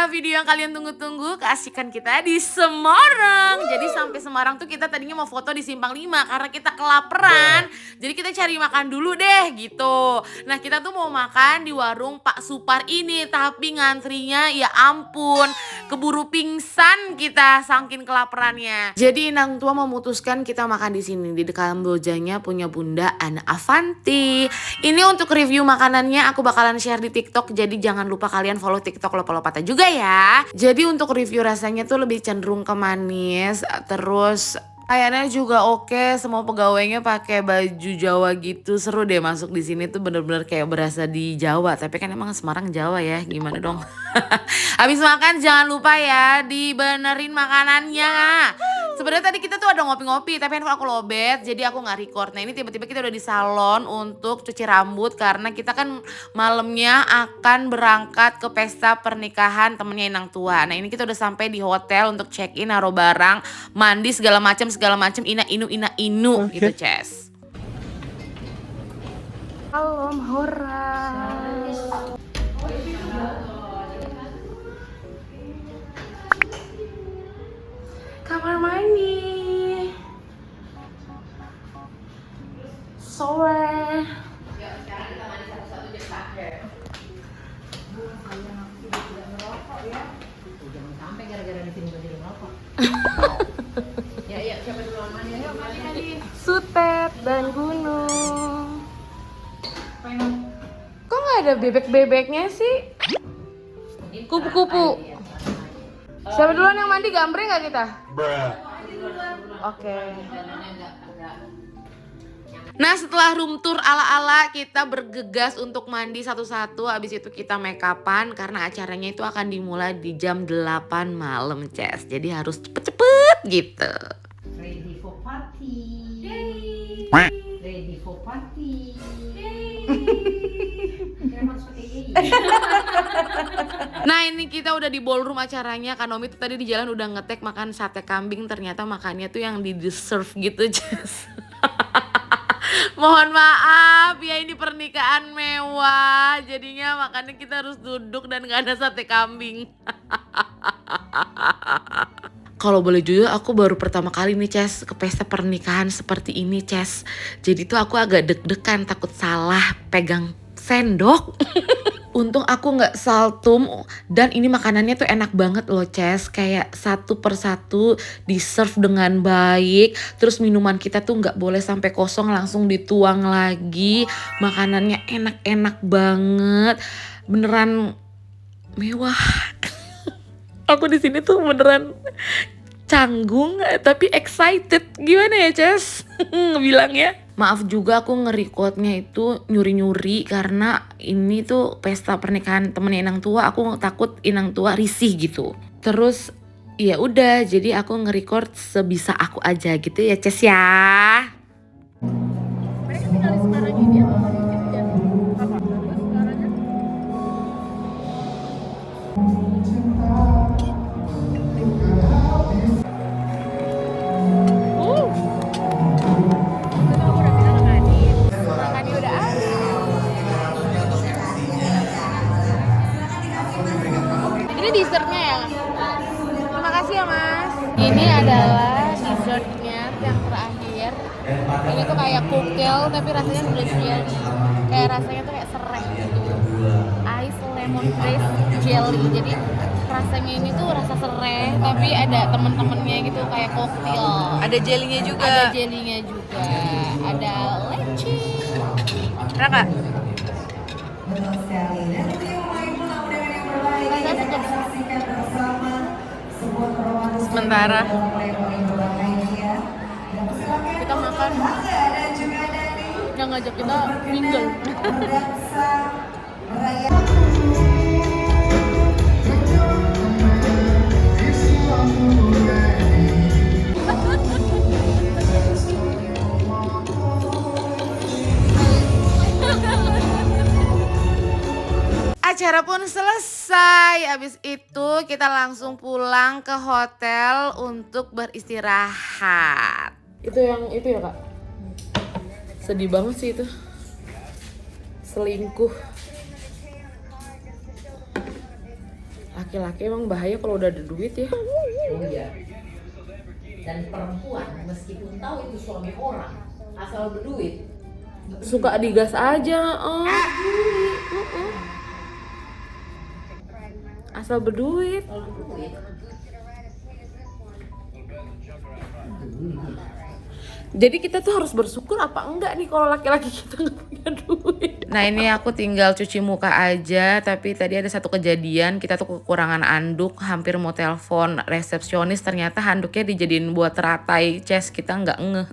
dia video yang kalian tunggu-tunggu, keasikan kita di Semarang. Jadi sampai Semarang tuh kita tadinya mau foto di Simpang 5 karena kita kelaparan. Jadi kita cari makan dulu deh gitu. Nah kita tuh mau makan di warung Pak Supar ini, tapi ngantrinya ya ampun, keburu pingsan kita saking kelaparannya. Jadi inang tua memutuskan kita makan di sini di Kambojanya punya Bunda Ana Avanti. Ini untuk review makanannya aku bakalan share di TikTok, jadi jangan lupa kalian follow TikTok Lopalopata juga ya. Jadi untuk review rasanya tuh lebih cenderung ke manis, terus kayaknya juga oke, semua pegawainya pakai baju Jawa gitu. Seru deh masuk di sini tuh bener-bener kayak berasa di Jawa. Tapi kan emang Semarang Jawa ya, gimana dong? Habis makan jangan lupa ya dibenerin makanannya. Sebenarnya tadi kita tuh ada ngopi-ngopi tapi handphone aku lobet jadi aku nggak record. Nah ini tiba-tiba kita udah di salon untuk cuci rambut karena kita kan malamnya akan berangkat ke pesta pernikahan temennya inang tua. Nah ini kita udah sampai di hotel untuk check in, naruh barang, mandi segala macam ina inu gitu Ces. Halo Mahora. Kamar mandi sore. Sekarang kita mandi satu-satu jadi pakai. Jangan sampai gara-gara di sini jadi merokok. Ya siapa dulu mandi? Ayo mandi. Sutet dan gunung. Kok nggak ada bebek-bebeknya sih? Kupu-kupu. Siapa duluan yang mandi, gambreng nggak kita? Oke. Nah setelah room tour ala-ala kita bergegas untuk mandi satu-satu. Habis itu kita make upan karena acaranya itu akan dimulai di jam 8 malam Ces. Jadi harus cepet-cepet gitu. Ready for party. Yay. Ready for party. Nah ini kita udah di ballroom acaranya. Kanomi tuh tadi di jalan udah ngetek makan sate kambing. Ternyata makannya tuh yang di serve gitu Jess. Mohon maaf ya ini pernikahan mewah. Jadinya makannya kita harus duduk dan gak ada sate kambing. Kalau boleh jujur aku baru pertama kali nih Ces ke pesta pernikahan seperti ini Ces. Jadi tuh aku agak deg-degan takut salah pegang sendok. Untung aku nggak saltum dan ini makanannya tuh enak banget loh Ces. Kayak satu persatu di serve dengan baik. Terus minuman kita tuh nggak boleh sampai kosong, langsung dituang lagi. Makanannya enak-enak banget, beneran mewah. Aku di sini tuh beneran canggung tapi excited. Gimana ya Ces? Bilangnya. Maaf juga aku nge-recordnya itu nyuri-nyuri karena ini tuh pesta pernikahan temennya inang tua. Aku takut inang tua risih gitu. Terus ya udah jadi aku nge-record sebisa aku aja gitu ya Ces ya. Mereka tinggal di Semarang ini apa? Dessertnya ya. Terima kasih ya Mas. Ini adalah dessertnya yang terakhir. Ini tuh kayak kukel tapi rasanya udah jelly. Kayak rasanya tuh kayak serai gitu. Ice lemon grass jelly. Jadi rasanya ini tuh rasa serai tapi ada temen-temennya gitu kayak koktail. Ada jelinya juga. Ada jelinya juga. Ada leci. Raka. Sementara kita makan yang ngajak kita mingle. Acara pun selesai. Habis itu kita langsung pulang ke hotel untuk beristirahat. Itu yang itu ya Kak? Sedih banget sih itu. Selingkuh. Laki-laki emang bahaya kalau udah ada duit ya. Oh iya. Dan perempuan meskipun tahu itu suami orang, asal berduit, Suka digas aja. Asal berduit. kalau berduit. Jadi kita tuh harus bersyukur apa enggak nih kalau laki-laki kita nggak punya duit. Nah ini aku tinggal cuci muka aja, tapi tadi ada satu kejadian kita tuh kekurangan anduk, hampir mau telepon resepsionis, ternyata handuknya dijadiin buat teratai chest, kita nggak ngeh.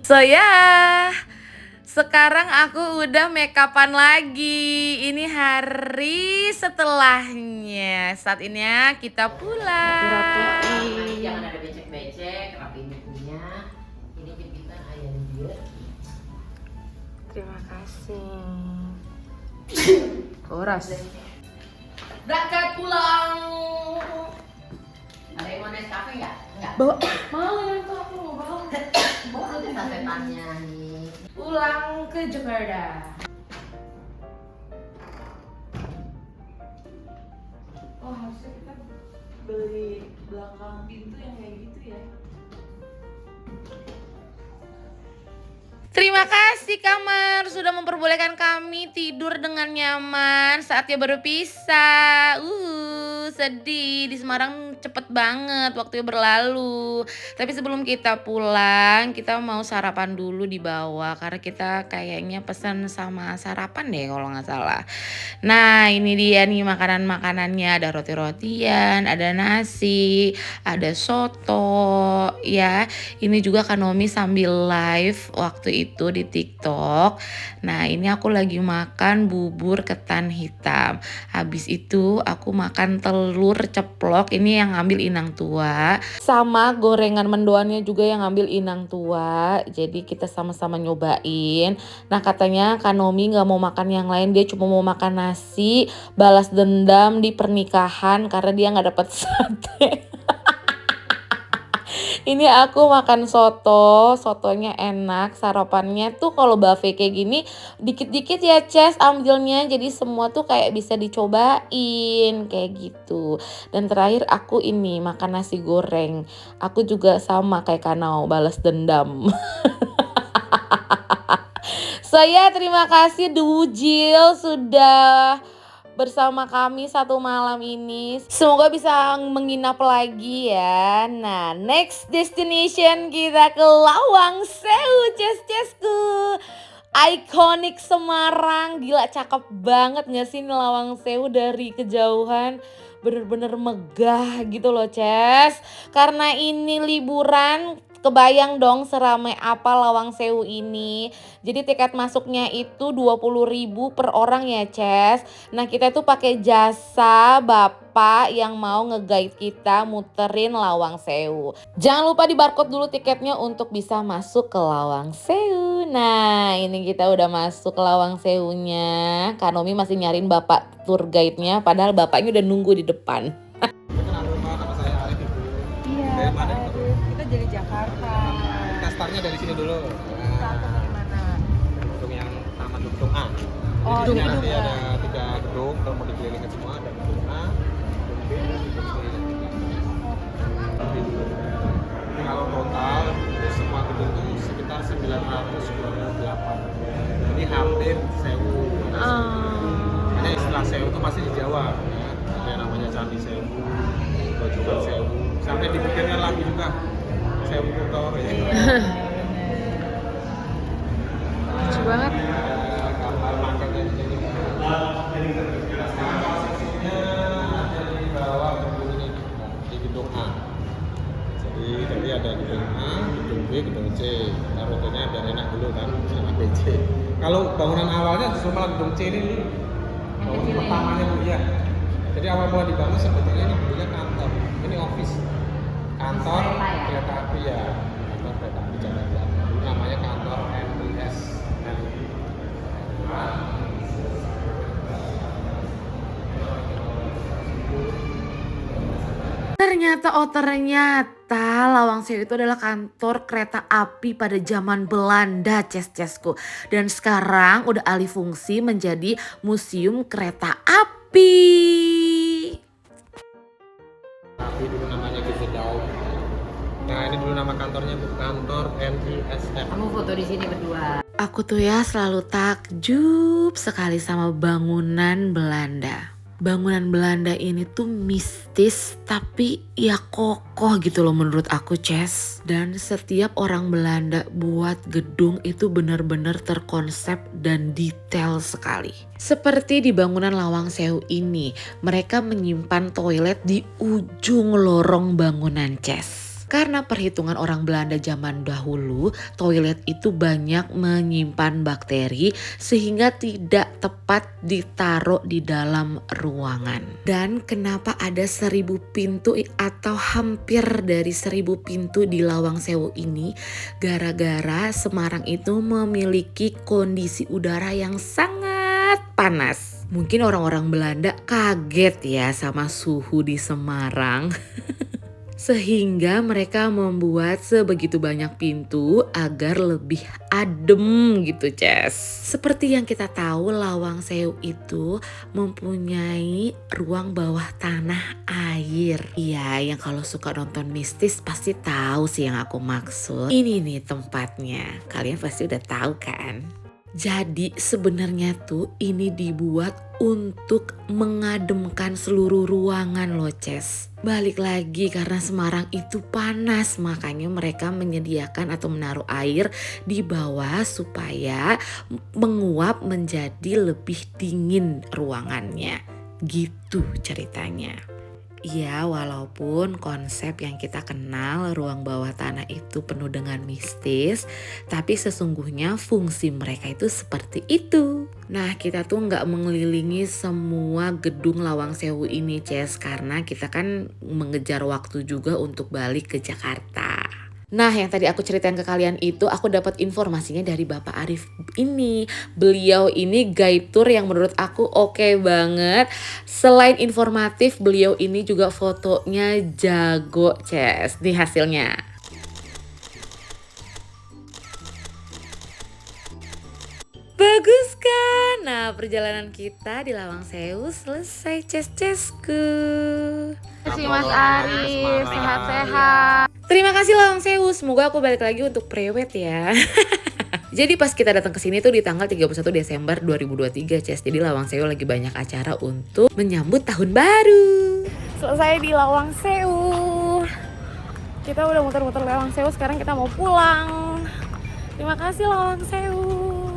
So ya, sekarang aku udah make upan lagi. Ini hari setelahnya. Saat ini kita pulang. Jangan ada becek-becek, rapiin bukunya. Ini kita ayam dia. Terima kasih. Koras. Berangkat pulang. Ada yang mau Nescafe nggak? Nggak. Bawa. Mau yang tuh aku mau bawa. Bawa aja sasetannya nih. Pulang ke Jakarta. Oh harusnya kita beli belakang pintu yang kayak gitu ya. Terima kasih kamar sudah memperbolehkan kami tidur dengan nyaman. Saatnya berpisah. Sedih, di Semarang cepet banget waktunya berlalu. Tapi sebelum kita pulang, kita mau sarapan dulu di bawah karena kita kayaknya pesan sama sarapan deh kalau nggak salah. Nah ini dia nih makanan-makanannya, ada roti-rotian, ada nasi, ada soto ya. Ini juga Kanomi sambil live waktu itu di TikTok. Nah ini aku lagi makan bubur ketan hitam. Habis itu aku makan telur ceplok, ini yang ngambil inang tua. Sama gorengan mendoannya juga yang ngambil inang tua. Jadi kita sama-sama nyobain. Nah katanya Kanomi gak mau makan yang lain, dia cuma mau makan nasi, balas dendam di pernikahan karena dia gak dapet sate. Ini aku makan sotonya enak, sarapannya tuh kalau buffet kayak gini dikit-dikit ya Ces ambilnya, jadi semua tuh kayak bisa dicobain kayak gitu. Dan terakhir aku ini makan nasi goreng, aku juga sama kayak Kanau balas dendam. Saya terima kasih Dujil sudah bersama kami satu malam ini. Semoga bisa menginap lagi ya. Nah, next destination kita ke Lawang Sewu, Ces-Cesku. Ikonik Semarang, gila cakep banget gak sih Lawang Sewu dari kejauhan. Bener-bener megah gitu loh Ces. Karena ini liburan, kebayang dong seramai apa Lawang Sewu ini. Jadi tiket masuknya itu 20.000 per orang ya Ces. Nah kita tuh pakai jasa bapak yang mau nge-guide kita muterin Lawang Sewu. Jangan lupa di barcode dulu tiketnya untuk bisa masuk ke Lawang Sewu. Nah ini kita udah masuk ke Lawang Sewunya. Kanomi masih nyariin bapak tour guide-nya, padahal bapaknya udah nunggu di depan. Iya, Pak Arif. Kita dari Jakarta. Kita startnya dari sini dulu. Start dari mana? Gedung yang Taman Gedung A. Oh, Jadi di gedung sini nanti A. ada 3 gedung, kalau mau dikelilingin semua ada gedung A, gedung B, gedung C. Jadi kalau total untuk semua gedung itu sekitar 928. Jadi hampir 1.000. Ini istilah Sewu itu pasti di Jawa. Ya. Ada yang namanya Candi Sewu, Bojongan Sewu. Sampai dibikinkan lagi juga Sewu Kutor ya. Lucu banget. Gambar maketnya jadi lokasinya ada di bawah gedung ini di gedung A. Jadi tadi ada gedung A, gedung B, gedung C. Nah, rutenya biar enak dulu kan sama B, C. Kalau bangunan awalnya justru malah gedung C ini dulu. Bangunan pertamanya dulu ya. Jadi awal mulai dibangun sebetulnya ini dulunya kantor, ini office. Kantor kereta api ya, kantor kereta api Jakarta. Namanya kantor MIS. Ternyata Lawang Sewu itu adalah kantor kereta api pada zaman Belanda, Ces-Cesku. Dan sekarang udah alih fungsi menjadi museum kereta api. Nah ini dulu nama kantornya Bu, kantor NISF. Kamu foto di sini berdua. Aku tuh ya selalu takjub sekali sama bangunan Belanda. Bangunan Belanda ini tuh mistis tapi ya kokoh gitu loh menurut aku, Ces. Dan setiap orang Belanda buat gedung itu benar-benar terkonsep dan detail sekali. Seperti di bangunan Lawang Sewu ini, mereka menyimpan toilet di ujung lorong bangunan, Ces. Karena perhitungan orang Belanda zaman dahulu, toilet itu banyak menyimpan bakteri sehingga tidak tepat ditaruh di dalam ruangan. Dan kenapa ada 1000 pintu atau hampir dari 1000 pintu di Lawang Sewu ini? Gara-gara Semarang itu memiliki kondisi udara yang sangat panas. Mungkin orang-orang Belanda kaget ya sama suhu di Semarang. Sehingga mereka membuat sebegitu banyak pintu agar lebih adem gitu, Ces. Seperti yang kita tahu, Lawang Sewu itu mempunyai ruang bawah tanah air. Iya, yang kalau suka nonton mistis pasti tahu sih yang aku maksud. Ini nih tempatnya, kalian pasti udah tahu kan? Jadi sebenarnya tuh ini dibuat untuk mengademkan seluruh ruangan loh, Ces. Balik lagi karena Semarang itu panas, makanya mereka menyediakan atau menaruh air di bawah supaya menguap menjadi lebih dingin ruangannya. Gitu ceritanya. Ya, walaupun konsep yang kita kenal ruang bawah tanah itu penuh dengan mistis, tapi sesungguhnya fungsi mereka itu seperti itu. Nah, kita tuh nggak mengelilingi semua gedung Lawang Sewu ini, Ces, karena kita kan mengejar waktu juga untuk balik ke Jakarta. Nah, yang tadi aku ceritain ke kalian itu aku dapat informasinya dari Bapak Arif ini. Beliau ini guide tour yang menurut aku oke banget. Selain informatif, beliau ini juga fotonya jago, Ces. Nih hasilnya. Bagus kan? Nah, perjalanan kita di Lawang Sewu selesai, Ces-cesku. Terima kasih Mas Arif, sehat-sehat. Terima kasih Lawang Sewu, semoga aku balik lagi untuk prewed ya. Jadi pas kita datang ke sini tuh di tanggal 31 Desember 2023, Ces. Jadi Lawang Sewu lagi banyak acara untuk menyambut tahun baru. Selesai di Lawang Sewu. Kita udah muter-muter Lawang Sewu, sekarang kita mau pulang. Terima kasih Lawang Sewu.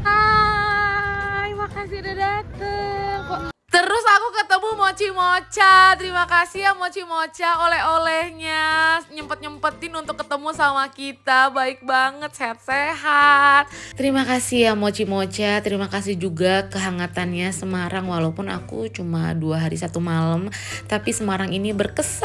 Hai, makasih udah dateng. Terus aku ketemu Mochi Mocha. Terima kasih ya Mochi Mocha oleh-olehnya. Nyempet-nyempetin untuk ketemu sama kita. Baik banget, sehat-sehat. Terima kasih ya Mochi Mocha. Terima kasih juga kehangatannya Semarang. Walaupun aku cuma 2 hari 1 malam, tapi Semarang ini berkesan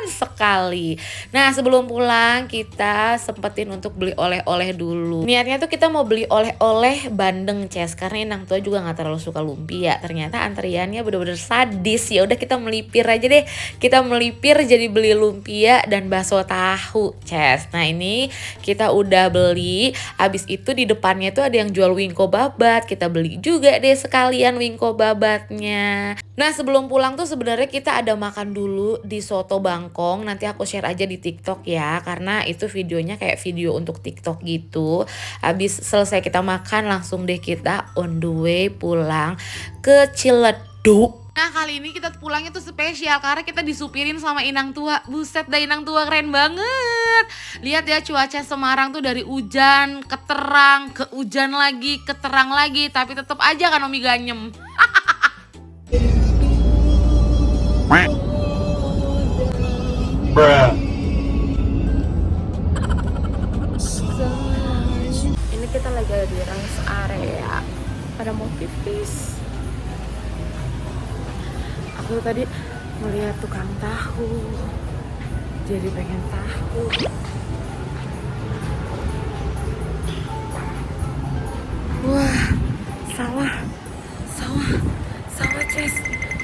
sekali. Nah, sebelum pulang kita sempetin untuk beli oleh-oleh dulu. Niatnya tuh kita mau beli oleh-oleh bandeng, Ces, karena Inang tua juga nggak terlalu suka lumpia. Ternyata antriannya bener-bener sadis. Ya udah kita melipir aja deh. Kita melipir jadi beli lumpia dan bakso tahu, Ces. Nah, ini kita udah beli. Abis itu di depannya tuh ada yang jual wingko babat. Kita beli juga deh sekalian wingko babatnya. Nah, sebelum pulang tuh sebenarnya kita ada makan dulu di Soto Bangkong. Nanti aku share aja di TikTok ya, karena itu videonya kayak video untuk TikTok gitu. Habis selesai kita makan langsung deh kita on the way pulang ke Ciledug. Nah, kali ini kita pulangnya tuh spesial karena kita disupirin sama Inang tua. Buset dah, Inang tua keren banget. Lihat ya cuaca Semarang tuh dari hujan ke terang, ke hujan lagi, ke terang lagi, tapi tetap aja kan Omi ganyem. Ini kita lagi ada di rest area. Pada mau pipis. Aku tadi melihat tukang tahu. Jadi pengen tahu. Wah, sawah, Ces.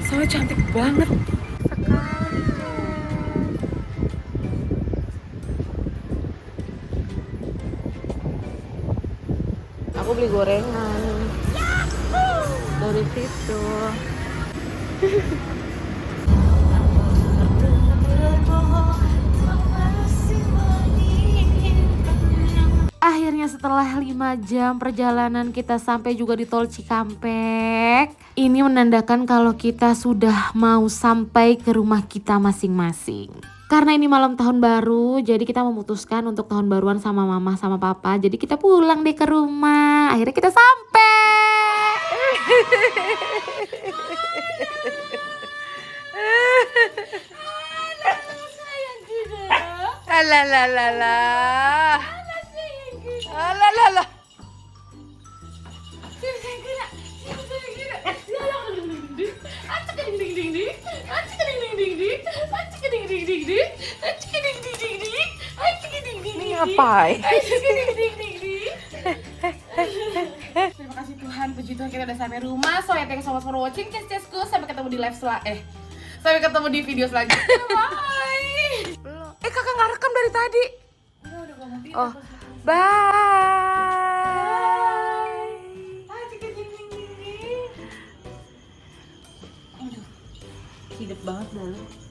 Sawah cantik banget. Sekali. Aku beli gorengan dari situ. Akhirnya setelah 5 jam perjalanan kita sampai juga di tol Cikampek. Ini menandakan kalau kita sudah mau sampai ke rumah kita masing-masing. Karena ini malam tahun baru, jadi kita memutuskan untuk tahun baruan sama mama sama papa. Jadi kita pulang deh ke rumah. Akhirnya kita sampai. Alah. Ini ngapain? Terima kasih Tuhan, puji Tuhan kita udah sampai rumah. So ya, thank you so much for watching. Cesku, sampai ketemu di live sampai ketemu di video selanjutnya. Bye. Kakak nggak rekam dari tadi. Oh, bye. Hidup banget dah lu.